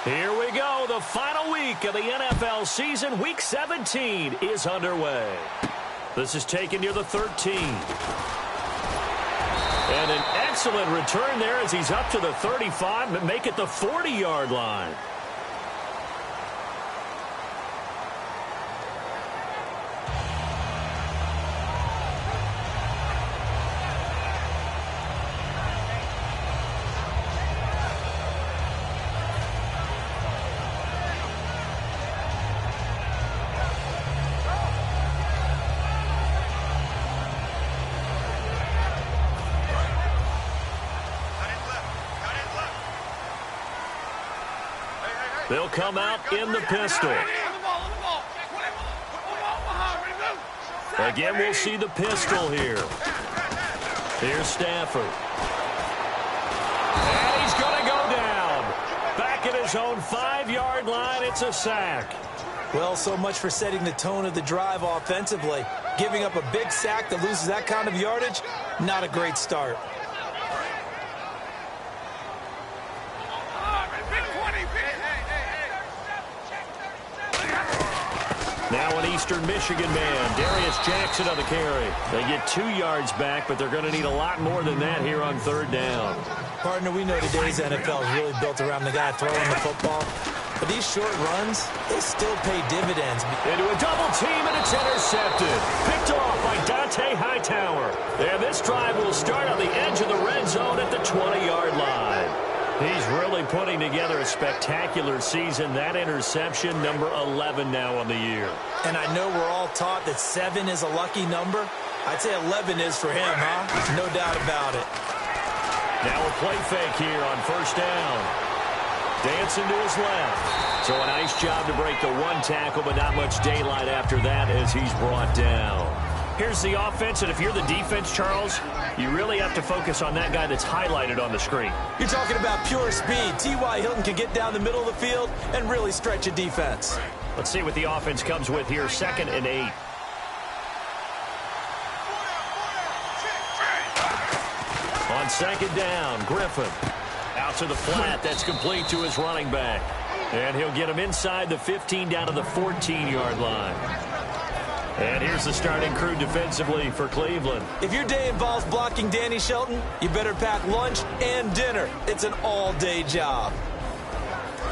Here we go. The final week of the NFL season. Week 17 is underway. This is taken near the 13. And an excellent return there as he's up to the 35, but make it the 40-yard line. They'll come out in the pistol. Again, we'll see the pistol here. Here's Stafford. And he's going to go down. Back at his own 5-yard line, it's a sack. Well, so much for setting the tone of the drive offensively. Giving up a big sack that loses that kind of yardage, not a great start. Now an Eastern Michigan man, Darius Jackson on the carry. They get 2 yards back, but they're going to need a lot more than that here on third down. Partner, we know today's NFL is really built around the guy throwing the football. But these short runs, they still pay dividends. Into a double team, and it's intercepted. Picked off by Dante Hightower. And this drive will start on the edge of the red zone at the 20-yard line. He's really putting together a spectacular season. That interception, number 11 now on the year. And I know we're all taught that 7 is a lucky number. I'd say 11 is for him, huh? No doubt about it. Now a play fake here on first down. Dancing to his left. So a nice job to break the one tackle, but not much daylight after that as he's brought down. Here's the offense, and if you're the defense, Charles, you really have to focus on that guy that's highlighted on the screen. You're talking about pure speed. T.Y. Hilton can get down the middle of the field and really stretch a defense. Let's see what the offense comes with here, 2nd and 8. On 2nd down, Griffin. Out to the flat, that's complete to his running back. And he'll get him inside the 15 down to the 14-yard line. And here's the starting crew defensively for Cleveland. If your day involves blocking Danny Shelton, you better pack lunch and dinner. It's an all-day job.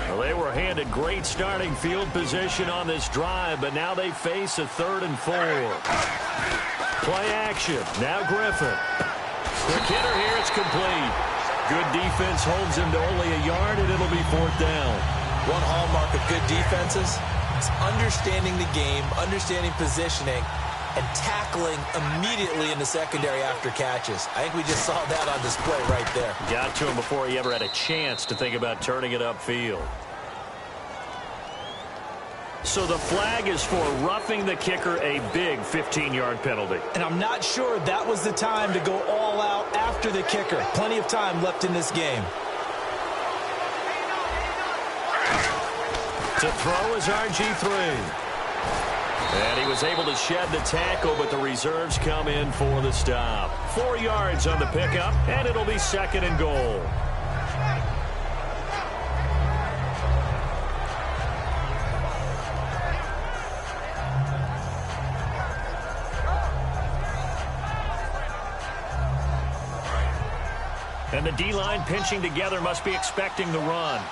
Well, they were handed great starting field position on this drive, but now they face a 3rd and 4. Play action. Now Griffin. The kidder here, it's complete. Good defense holds him to only a yard, and it'll be 4th down. One hallmark of good defenses is understanding the game, understanding positioning, and tackling immediately in the secondary after catches. I think we just saw that on display right there. Got to him before he ever had a chance to think about turning it upfield. So the flag is for roughing the kicker, a big 15-yard penalty. And I'm not sure that was the time to go all out after the kicker. Plenty of time left in this game. To throw is RG3. And he was able to shed the tackle, but the reserves come in for the stop. 4 yards on the pickup, and it'll be 2nd and goal. And the D-line pinching together must be expecting the run.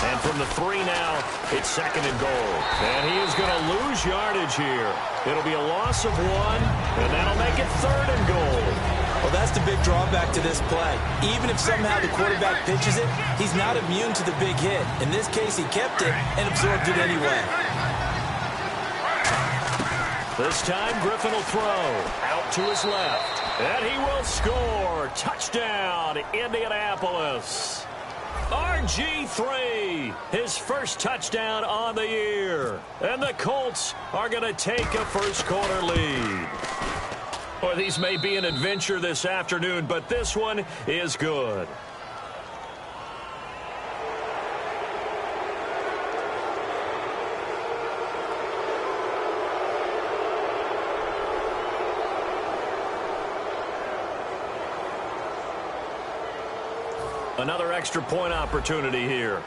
And from the 3 now, it's 2nd and goal. And he is going to lose yardage here. It'll be a loss of 1, and that'll make it 3rd and goal. Well, that's the big drawback to this play. Even if somehow the quarterback pitches it, he's not immune to the big hit. In this case, he kept it and absorbed it anyway. This time, Griffin will throw out to his left. And he will score. Touchdown, Indianapolis. RG3, his first touchdown on the year. And the Colts are going to take a first-quarter lead. Well, these may be an adventure this afternoon, but this one is good. Another extra point opportunity here.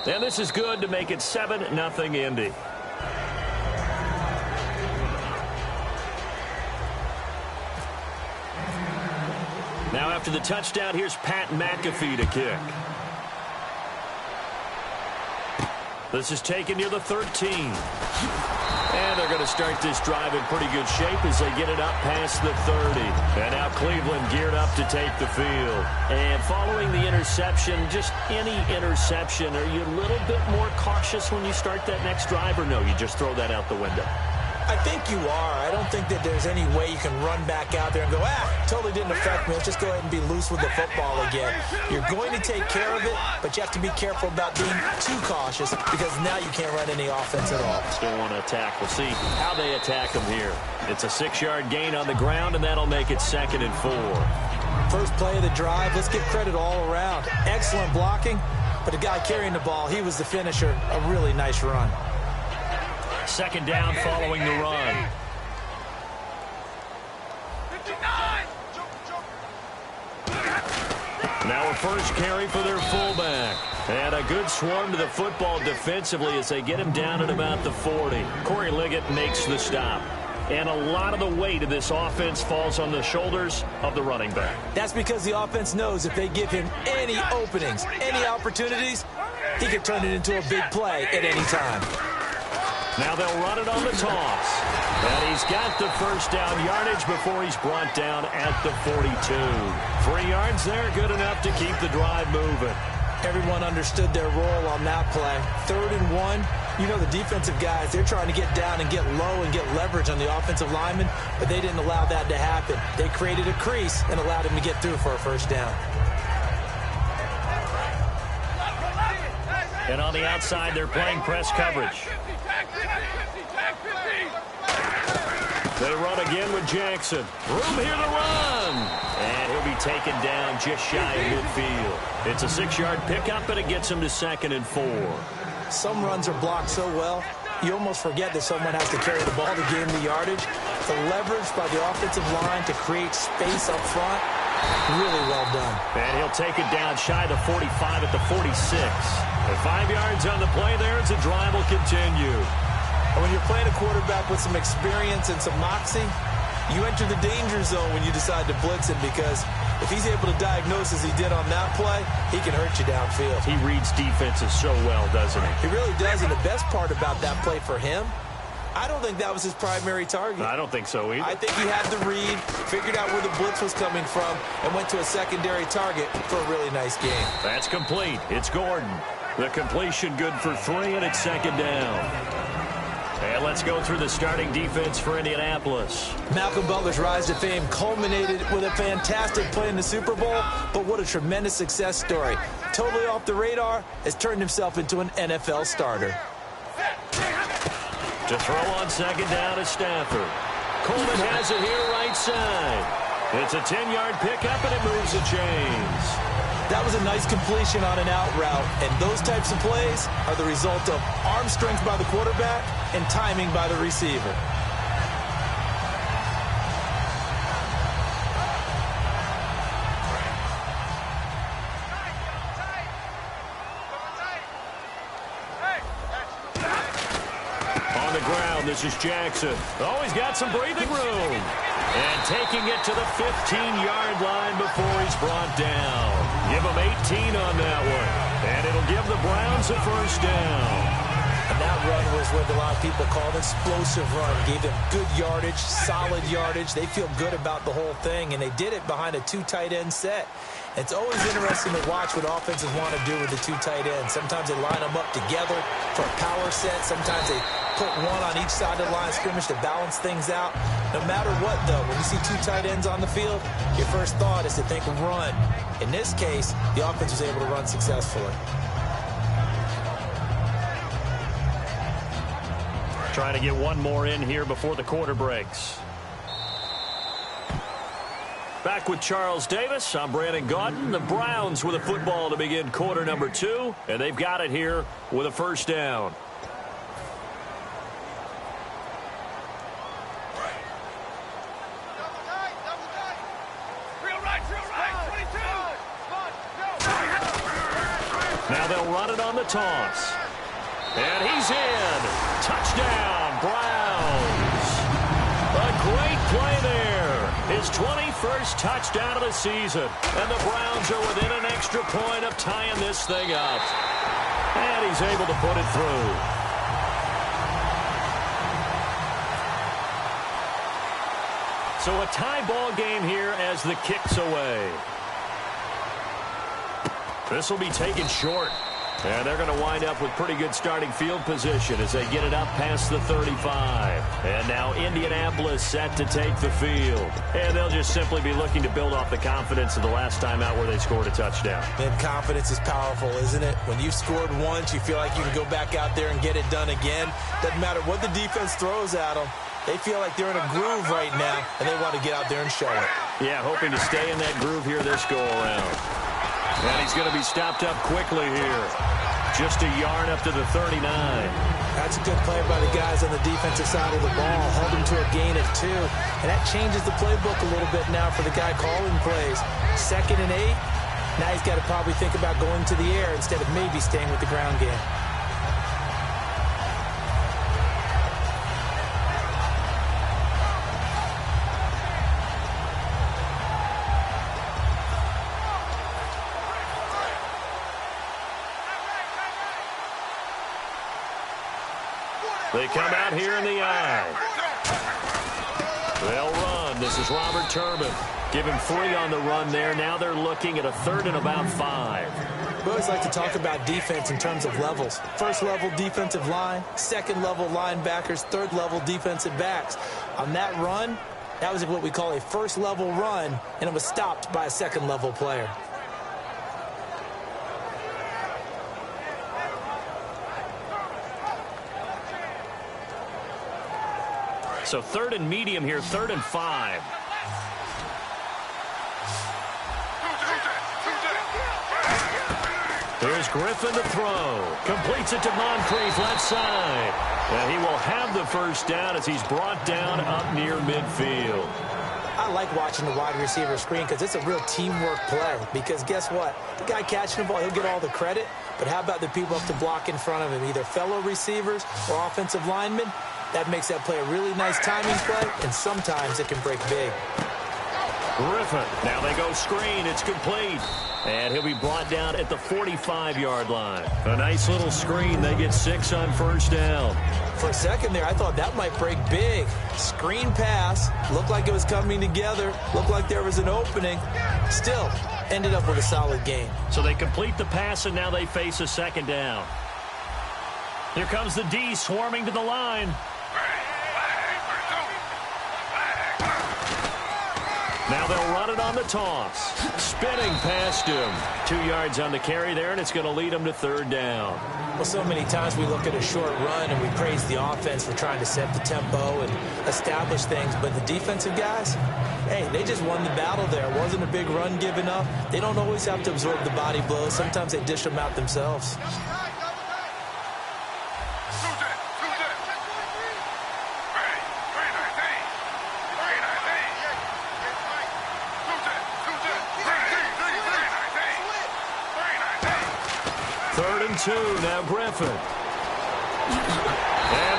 And this is good to make it 7-0 Indy. Now after the touchdown, here's Pat McAfee to kick. This is taken near the 13. And they're going to start this drive in pretty good shape as they get it up past the 30. And now Cleveland geared up to take the field. And following the interception, just any interception, are you a little bit more cautious when you start that next drive, or no, you just throw that out the window? I think you are. I don't think that there's any way you can run back out there and go, totally didn't affect me. Let's just go ahead and be loose with the football again. You're going to take care of it, but you have to be careful about being too cautious because now you can't run any offense at all. Still want to attack. We'll see how they attack them here. It's a 6-yard gain on the ground, and that'll make it 2nd and 4. First play of the drive. Let's give credit all around. Excellent blocking, but the guy carrying the ball, he was the finisher. A really nice run. 2nd down following the run. Now a first carry for their fullback. And a good swarm to the football defensively as they get him down at about the 40. Corey Liggett makes the stop. And a lot of the weight of this offense falls on the shoulders of the running back. That's because the offense knows if they give him any openings, any opportunities, he can turn it into a big play at any time. Now they'll run it on the toss. And he's got the first down yardage before he's brought down at the 42. 3 yards there, good enough to keep the drive moving. Everyone understood their role on that play. 3rd and 1. You know the defensive guys, they're trying to get down and get low and get leverage on the offensive lineman, but they didn't allow that to happen. They created a crease and allowed him to get through for a first down. And on the outside, they're playing press coverage. They run again with Jackson. Room here to run. And he'll be taken down just shy of midfield. It's a 6-yard pickup, and it gets him to 2nd and 4. Some runs are blocked so well, you almost forget that someone has to carry the ball to gain the yardage. The leverage by the offensive line to create space up front, really well done. And he'll take it down shy of the 45 at the 46. And 5 yards on the play there as the drive will continue. And when you're playing a quarterback with some experience and some moxie, you enter the danger zone when you decide to blitz him, because if he's able to diagnose as he did on that play, he can hurt you downfield. He reads defenses so well, doesn't he? He really does, and the best part about that play for him, I don't think that was his primary target. I don't think so either. I think he had the read, figured out where the blitz was coming from, and went to a secondary target for a really nice game. That's complete. It's Gordon. The completion good for 3, and it's 2nd down. And let's go through the starting defense for Indianapolis. Malcolm Butler's rise to fame culminated with a fantastic play in the Super Bowl, but what a tremendous success story. Totally off the radar, has turned himself into an NFL starter. To throw on 2nd down is Stafford. Coleman has it here right side. It's a 10-yard pickup, and it moves the chains. That was a nice completion on an out route, and those types of plays are the result of arm strength by the quarterback and timing by the receiver. On the ground, this is Jackson. Oh, he's got some breathing room. And taking it to the 15-yard line before he's brought down. Give him 18 on that one. And it'll give the Browns a first down. And that run was what a lot of people call an explosive run. Gave them good yardage, solid yardage. They feel good about the whole thing, and they did it behind a 2 tight end set. It's always interesting to watch what offenses want to do with the 2 tight ends. Sometimes they line them up together for a power set. Sometimes they put one on each side of the line of scrimmage to balance things out. No matter what, though, when you see 2 tight ends on the field, your first thought is to think run. In this case, the offense was able to run successfully. Trying to get one more in here before the quarter breaks. Back with Charles Davis. I'm Brandon Gaudin. The Browns with a football to begin quarter number 2, and they've got it here with a first down. run it on the toss. And he's in. Touchdown, Browns. A great play there. His 21st touchdown of the season. And the Browns are within an extra point of tying this thing up. And he's able to put it through. So a tie ball game here as the kick's away. This will be taken short. And they're going to wind up with pretty good starting field position as they get it up past the 35. And now Indianapolis set to take the field. And they'll just simply be looking to build off the confidence of the last time out where they scored a touchdown. And confidence is powerful, isn't it? When you've scored once, you feel like you can go back out there and get it done again. Doesn't matter what the defense throws at them. They feel like they're in a groove right now, and they want to get out there and show it. Yeah, hoping to stay in that groove here this go-around. And he's going to be stopped up quickly here. Just a yard up to the 39. That's a good play by the guys on the defensive side of the ball. Held him to a gain of 2. And that changes the playbook a little bit now for the guy calling plays. 2nd and 8. Now he's got to probably think about going to the air instead of maybe staying with the ground game. They come out here in the eye. They'll run. This is Robert Turbin. Give him 3 on the run there. Now they're looking at a 3rd and about 5. We always like to talk about defense in terms of levels. 1st level defensive line, 2nd level linebackers, 3rd level defensive backs. On that run, that was what we call a 1st level run, and it was stopped by a 2nd level player. So 3rd and medium here, 3rd and 5. Here's Griffin to throw. Completes it to Moncrief left side. And he will have the first down as he's brought down up near midfield. I like watching the wide receiver screen because it's a real teamwork play. Because guess what? The guy catching the ball, he'll get all the credit. But how about the people up to block in front of him, either fellow receivers or offensive linemen? That makes that play a really nice timing play, and sometimes it can break big. Griffin, now they go screen. It's complete. And he'll be brought down at the 45-yard line. A nice little screen. They get 6 on first down. For a second there, I thought that might break big. Screen pass. Looked like it was coming together. Looked like there was an opening. Still, ended up with a solid gain. So they complete the pass, and now they face a 2nd down. Here comes the D swarming to the line. Now they'll run it on the toss. Spinning past him. 2 yards on the carry there, and it's going to lead him to 3rd down. Well, so many times we look at a short run and we praise the offense for trying to set the tempo and establish things. But the defensive guys, hey, they just won the battle there. It wasn't a big run given up. They don't always have to absorb the body blows. Sometimes they dish them out themselves. Now Griffin. And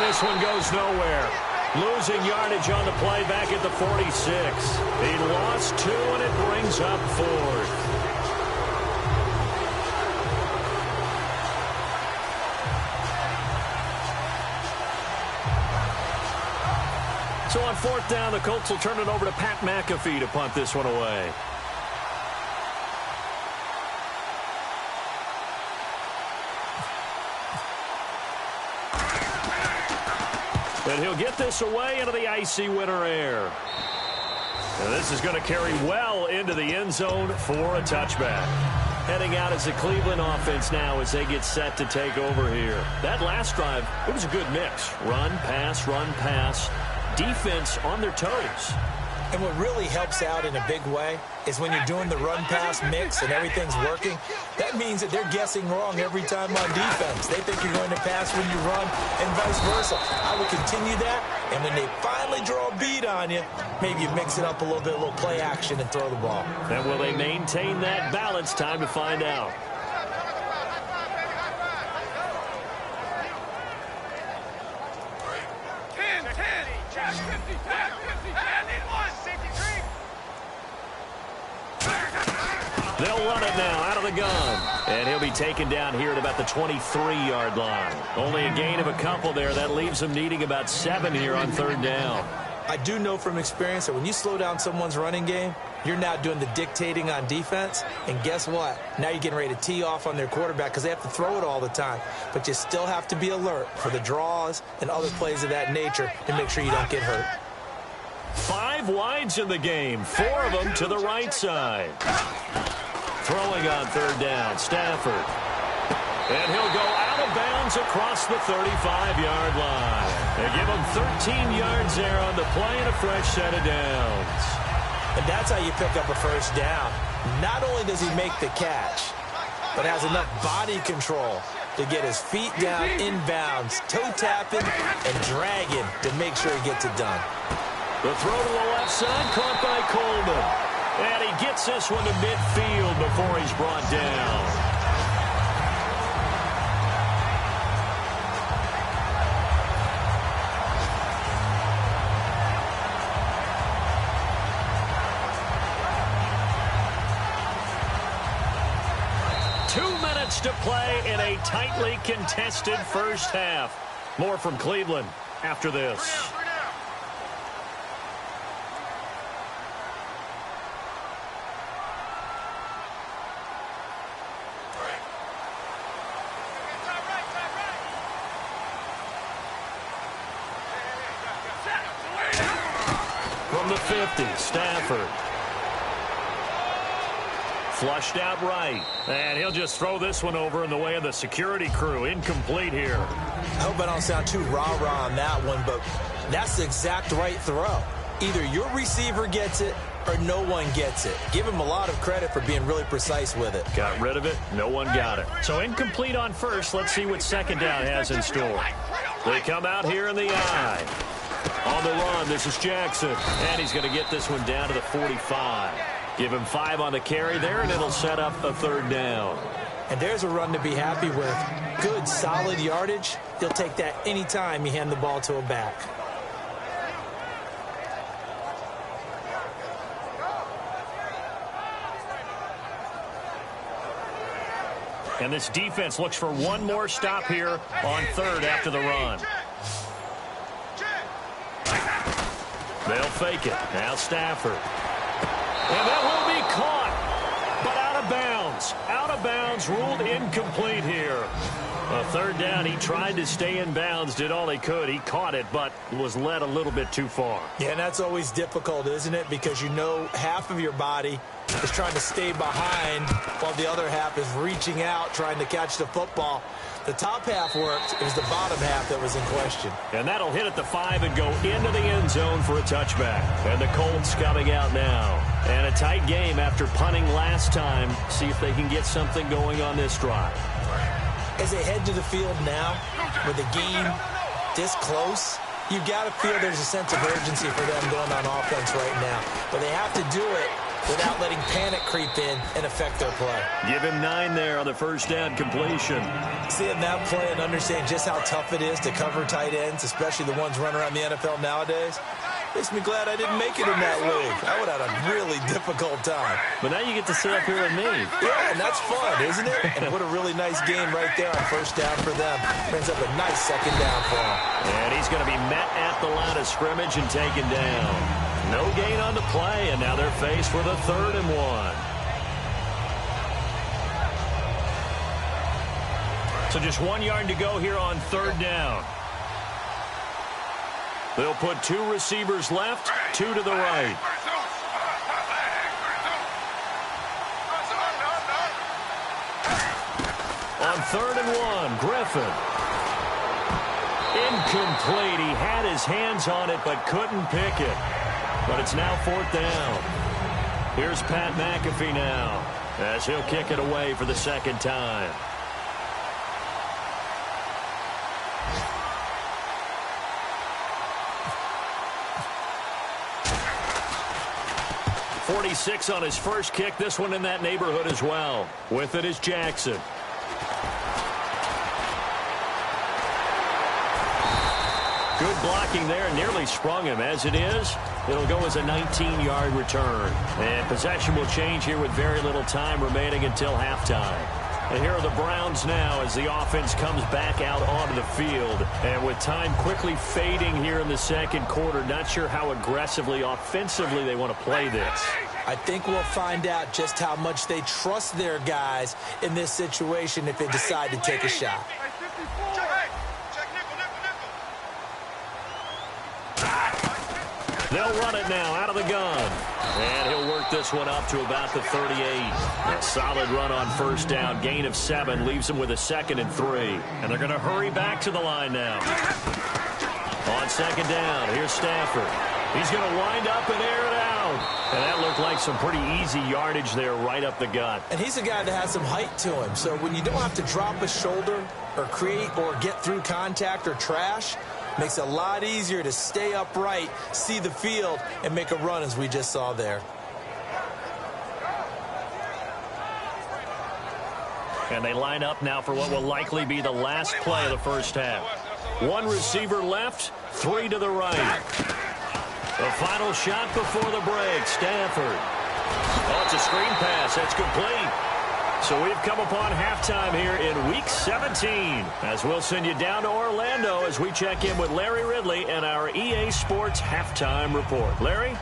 this one goes nowhere. Losing yardage on the play back at the 46. He lost 2, and it brings up 4th. So on 4th down, the Colts will turn it over to Pat McAfee to punt this one away. And he'll get this away into the icy winter air. And this is going to carry well into the end zone for a touchback. Heading out as the Cleveland offense now as they get set to take over here. That last drive, it was a good mix. Run, pass, defense on their toes. And what really helps out in a big way is when you're doing the run-pass mix and everything's working, that means that they're guessing wrong every time on defense. They think you're going to pass when you run and vice versa. I would continue that, and when they finally draw a beat on you, maybe you mix it up a little bit, a little play action, and throw the ball. And will they maintain that balance? Time to find out. They'll run it now out of the gun. And he'll be taken down here at about the 23-yard line. Only a gain of a couple there. That leaves him needing about 7 here on third down. I do know from experience that when you slow down someone's running game, you're now doing the dictating on defense. And guess what? Now you're getting ready to tee off on their quarterback because they have to throw it all the time. But you still have to be alert for the draws and other plays of that nature to make sure you don't get hurt. 5 wides in the game, 4 of them to the right side. Throwing on third down, Stafford. And he'll go out of bounds across the 35-yard line. They give him 13 yards there on the play and a fresh set of downs. And that's how you pick up a first down. Not only does he make the catch, but has enough body control to get his feet down inbounds, toe-tapping and dragging to make sure he gets it done. The throw to the left side, caught by Coleman. And he gets this one to midfield before he's brought down. To play in a tightly contested first half. More from Cleveland after this. From the 50, Stafford. Flushed out right, and he'll just throw this one over in the way of the security crew. Incomplete here. I hope I don't sound too rah-rah on that one, but that's the exact right throw. Either your receiver gets it or no one gets it. Give him a lot of credit for being really precise with it. Got rid of it. No one got it. So incomplete on first. Let's see what second down has in store. They come out here in the eye. On the run, this is Jackson, and he's going to get this one down to the 45. Give him 5 on the carry there, and it'll set up a third down. And there's a run to be happy with. Good, solid yardage. He'll take that anytime you hand the ball to a back. And this defense looks for one more stop here on third after the run. They'll fake it. Now Stafford. And that will be caught, but out of bounds. Out of bounds, ruled incomplete here. A third down, he tried to stay in bounds, did all he could. He caught it, but was led a little bit too far. Yeah, and that's always difficult, isn't it? Because you know half of your body is trying to stay behind while the other half is reaching out, trying to catch the football. The top half worked. It was the bottom half that was in question. And that'll hit at the 5 and go into the end zone for a touchback. And the Colts coming out now. And a tight game after punting last time. See if they can get something going on this drive. As they head to the field now, with the game this close, you've got to feel there's a sense of urgency for them going on offense right now. But they have to do it without letting panic creep in and affect their play. Give him 9 there on the first down completion. Seeing that play and understand just how tough it is to cover tight ends, especially the ones running around the NFL nowadays, makes me glad I didn't make it in that league. I would have had a really difficult time. But now you get to sit up here with me. Yeah, and that's fun, isn't it? And what a really nice game right there on first down for them. Brings up a nice second down for him. And he's going to be met at the line of scrimmage and taken down. No gain on the play, and now they're faced with a 3rd and 1. So just 1 yard to go here on third down. They'll put 2 receivers left, 2 to the right. On 3rd and 1, Griffin. Incomplete. He had his hands on it but couldn't pick it. But it's now 4th down. Here's Pat McAfee now as he'll kick it away for the second time. .46 on his first kick. This one in that neighborhood as well. With it is Good blocking there, nearly sprung him. As it is, it'll go as a 19-yard return. And possession will change here with very little time remaining until halftime. And here are the Browns now as the offense comes back out onto the field. And with time quickly fading here in the second quarter, not sure how aggressively, offensively they want to play this. I think we'll find out just how much they trust their guys in this situation if they decide to take a shot. They'll run it now out of the gun. And he'll work this one up to about the 38. A solid run on first down. Gain of 7 leaves him with a 2nd and 3. And they're going to hurry back to the line now. On second down, here's Stafford. He's going to wind up and air it out. And that looked like some pretty easy yardage there right up the gut. And he's a guy that has some height to him. So when you don't have to drop a shoulder or create or get through contact or trash, makes it a lot easier to stay upright, see the field, and make a run as we just saw there. And they line up now for what will likely be the last play of the first half. 1 receiver left, 3 to the right. The final shot before the break, Stafford. Oh, it's a screen pass. That's complete. So we've come upon halftime here in Week 17 as we'll send you down to Orlando as we check in with Larry Ridley and our EA Sports Halftime Report. Larry?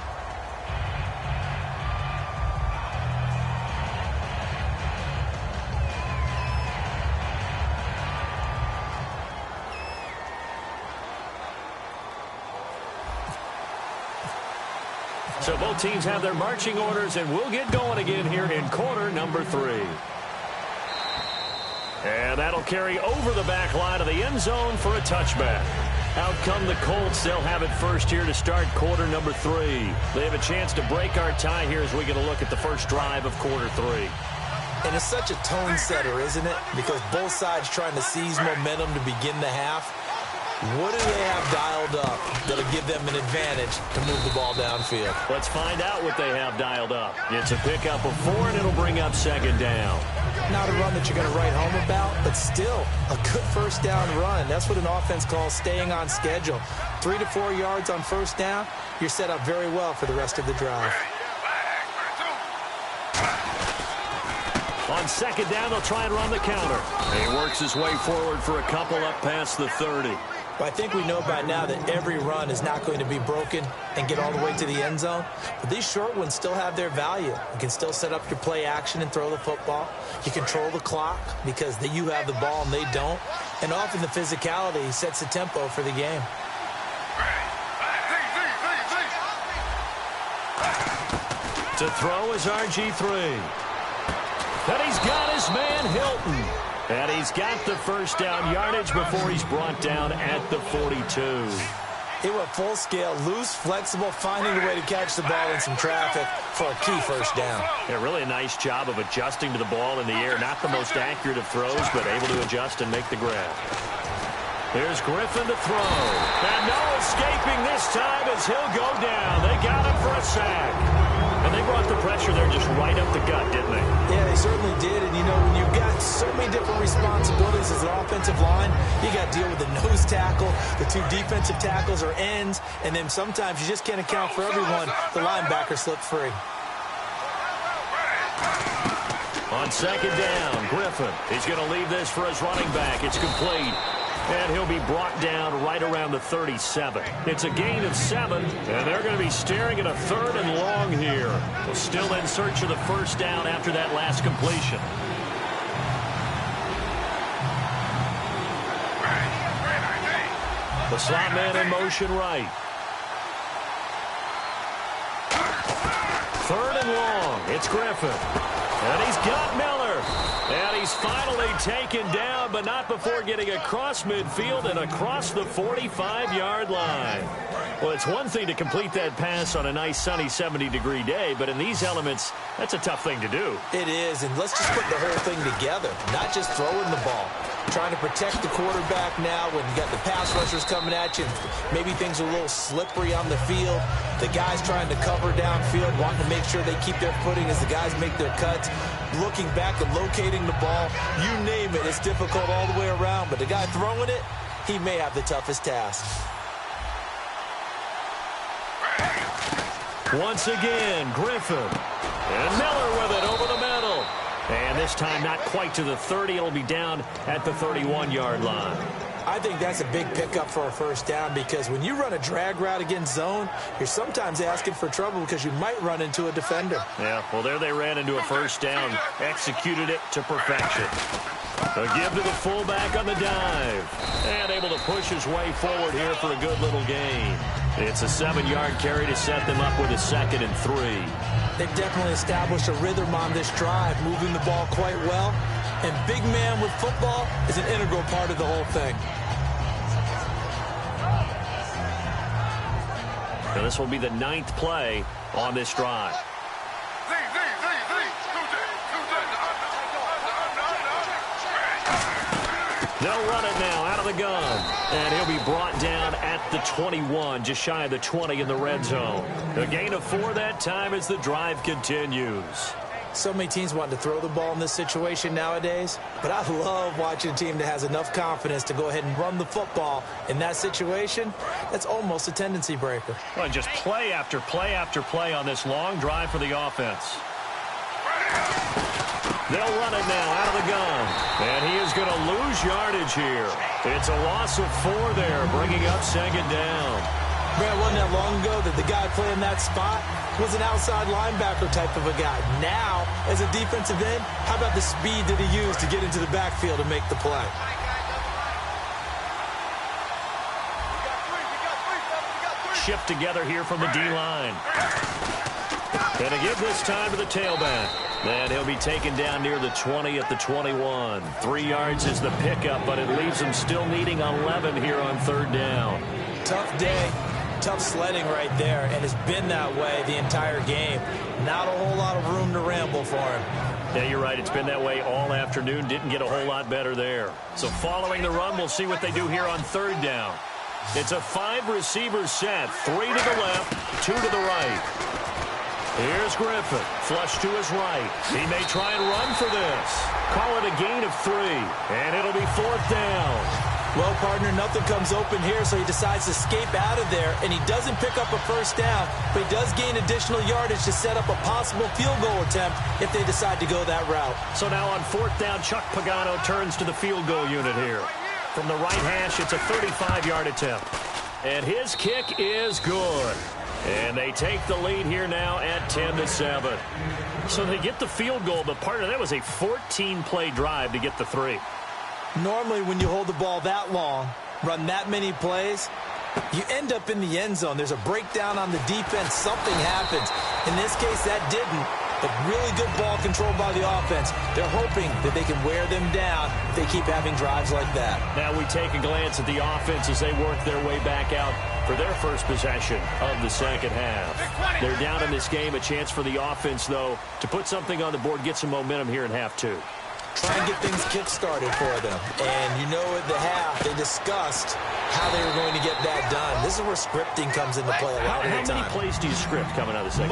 So both teams have their marching orders, and we'll get going again here in quarter number 3. And that'll carry over the back line of the end zone for a touchback. Out come the Colts. They'll have it first here to start quarter number 3. They have a chance to break our tie here as we get a look at the first drive of quarter 3. And it's such a tone setter, isn't it? Because both sides trying to seize momentum to begin the half. What do they have dialed up that'll give them an advantage to move the ball downfield? Let's find out what they have dialed up. It's a pickup of 4, and it'll bring up second down. Not a run that you're going to write home about, but still a good first down run. That's what an offense calls staying on schedule. 3 to 4 yards on first down, you're set up very well for the rest of the drive. On second down, they'll try and run the counter. He works his way forward for a couple up past the 30. Well, I think we know by now that every run is not going to be broken and get all the way to the end zone. But these short ones still have their value. You can still set up your play action and throw the football. You control the clock because you have the ball and they don't. And often the physicality sets the tempo for the game. To throw is RG3. And he's got his man Hilton. And he's got the first down yardage before he's brought down at the 42. It went full scale, loose, flexible, finding a way to catch the ball in some traffic for a key first down. Yeah, really a nice job of adjusting to the ball in the air. Not the most accurate of throws, but able to adjust and make the grab. Here's Griffin to throw. And no escaping this time as he'll go down. They got him for a sack. And they brought the pressure there just right up the gut, didn't they? Yeah, they certainly did. And, you know, when you've got so many different responsibilities as an offensive line, you got to deal with the nose tackle, the 2 defensive tackles or ends, and then sometimes you just can't account for everyone. The linebacker slipped free. On second down, Griffin. He's going to leave this for his running back. It's complete. And he'll be brought down right around the 37. It's a gain of 7, and they're going to be staring at a 3rd and long here. Well, still in search of the first down after that last completion. The slot man in motion right. 3rd and long. It's Griffin. And he's got Miller. And he's finally taken down, but not before getting across midfield and across the 45-yard line. Well, it's one thing to complete that pass on a nice sunny 70-degree day, but in these elements, that's a tough thing to do. It is, and let's just put the whole thing together, not just throwing the ball. Trying to protect the quarterback now when you got the pass rushers coming at you. Maybe things are a little slippery on the field. The guys trying to cover downfield, wanting to make sure they keep their footing as the guys make their cuts. Looking back and locating the ball, you name it, it's difficult all the way around. But the guy throwing it, he may have the toughest task. Once again, Griffin. And Miller with it over the middle. And this time not quite to the 30. It'll be down at the 31-yard line. I think that's a big pickup for a first down because when you run a drag route against zone, you're sometimes asking for trouble because you might run into a defender. Yeah, well, there they ran into a first down, executed it to perfection. A give to the fullback on the dive, and able to push his way forward here for a good little gain. It's a 7-yard carry to set them up with a 2nd and 3. They've definitely established a rhythm on this drive, moving the ball quite well. And big man with football is an integral part of the whole thing. Now this will be the 9th play on this drive. They'll run it now out of the gun. And he'll be brought down at the 21, just shy of the 20 in the red zone. A gain of 4 that time as the drive continues. So many teams want to throw the ball in this situation nowadays, but I love watching a team that has enough confidence to go ahead and run the football in that situation. That's almost a tendency breaker. Well, just play after play after play on this long drive for the offense. They'll run it now out of the gun, and he is going to lose yardage here. It's a loss of 4 there, bringing up 2nd down. Man, wasn't that long ago that the guy playing that spot was an outside linebacker type of a guy. Now, as a defensive end, how about the speed that he used to get into the backfield and make the play? Shift together here from the D-line. And a give this time to the tailback. And he'll be taken down near the 20 at the 21. 3 yards is the pickup, but it leaves him still needing 11 here on 3rd down. Tough day. Tough sledding right there, and it's been that way the entire game. Not a whole lot of room to ramble for him. Yeah, you're right. It's been that way all afternoon. Didn't get a whole lot better there. So following the run, we'll see what they do here on 3rd down. It's a 5-receiver set. 3 to the left, 2 to the right. Here's Griffin. Flush to his right. He may try and run for this. Call it a gain of 3, and it'll be 4th down. Well, partner, nothing comes open here, so he decides to escape out of there, and he doesn't pick up a first down, but he does gain additional yardage to set up a possible field goal attempt if they decide to go that route. So now on 4th down, Chuck Pagano turns to the field goal unit here. From the right hash, it's a 35-yard attempt. And his kick is good. And they take the lead here now at 10-7. So they get the field goal, but partner, that was a 14-play drive to get the 3. Normally, when you hold the ball that long, run that many plays, you end up in the end zone. There's a breakdown on the defense. Something happens. In this case, that didn't. But really good ball control by the offense. They're hoping that they can wear them down if they keep having drives like that. Now we take a glance at the offense as they work their way back out for their first possession of the 2nd half. They're down in this game. A chance for the offense, though, to put something on the board, get some momentum here in half 2. Try and get things kick-started for them. And you know at the half, they discussed how they were going to get that done. This is where scripting comes into play a lot of the time. How many plays do you script coming out of the second?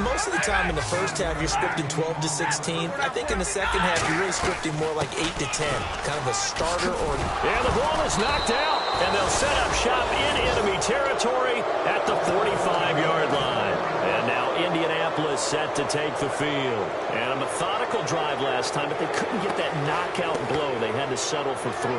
Most of the time in the first half, you're scripting 12 to 16. I think in the second half, you're really scripting more like 8 to 10. Kind of a starter or... Yeah, the ball is knocked out, and they'll set up shop in enemy territory at the 45-yard line. And now Indianapolis set to take the field. And a methodical drive last time, but they couldn't get that knockout blow. They had to settle for 3.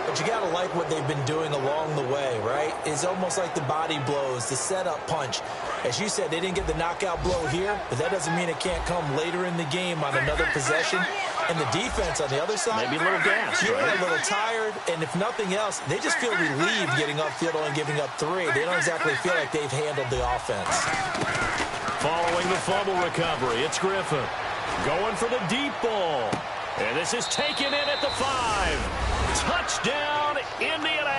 But you got to like what they've been doing along the way, right? It's almost like the body blows, the setup punch. As you said, they didn't get the knockout blow here, but that doesn't mean it can't come later in the game on another possession. And the defense on the other side, maybe a little gas, you're right? A little tired, and if nothing else, they just feel relieved getting upfield and giving up 3. They don't exactly feel like they've handled the offense. Following the fumble recovery, it's Griffin going for the deep ball. And this is taken in at the 5. Touchdown, Indianapolis.